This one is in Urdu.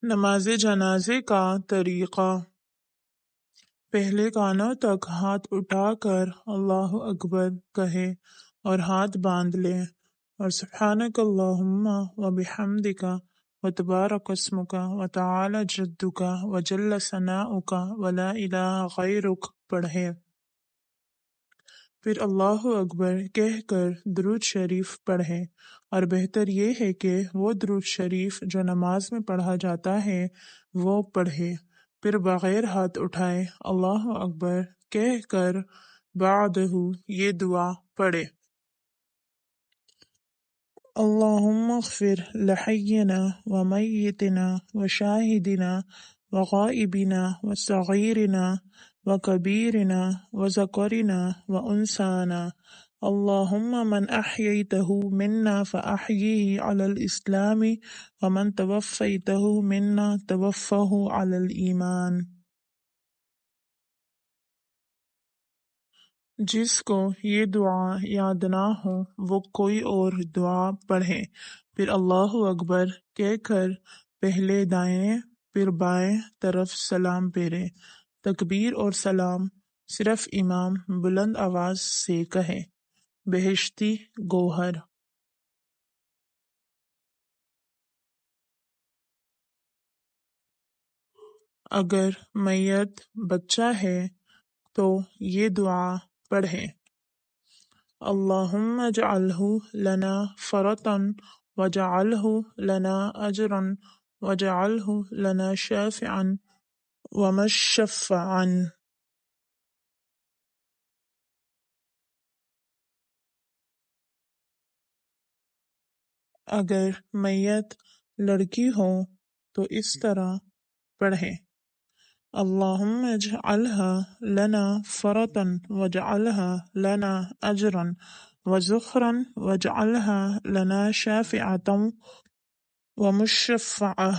نماز جنازے کا طریقہ: پہلے کانوں تک ہاتھ اٹھا کر اللہ اکبر کہے اور ہاتھ باندھ لیں اور سبحانک اللہم و بحمدک و تبارک اسمک و تعالی جدک و جل ثناؤک و لا الہ غیرک پڑھے۔ پھر اللہ اکبر کہہ کر درود شریف پڑھے، اور بہتر یہ ہے کہ وہ درود شریف جو نماز میں پڑھا جاتا ہے وہ پڑھے۔ پھر بغیر ہاتھ اٹھائے اللہ اکبر کہہ کر بعدہ یہ دعا پڑھے: اللہم اغفر لحینا ومیتنا وشاہدنا وغائبنا وصغیرنا وکبیرنا وذکرنا وانثانا، اللہم من احییتہ منا فاحیہ علی الاسلام ومن توفیتہ منا توفہ علی الایمان۔ جس کو یہ دعا یاد نہ ہو وہ کوئی اور دعا پڑھے۔ پھر اللہ اکبر کہہ کر پہلے دائیں پھر بائیں طرف سلام پھیرے۔ تکبیر اور سلام صرف امام بلند آواز سے کہے۔ بہشتی گوہر: اگر میت بچہ ہے تو یہ دعا پڑھے: اللہم اجعلہ لنا فرطا واجعلہ لنا اجرا واجعلہ لنا شافعا ومشفعا۔ اگر میت لڑکی ہو تو اس طرح پڑھے: اللہم اجعلہا لنا فرطا واجعلہا لنا اجرا وذخرا واجعلہا لنا شافعة ومشفعة۔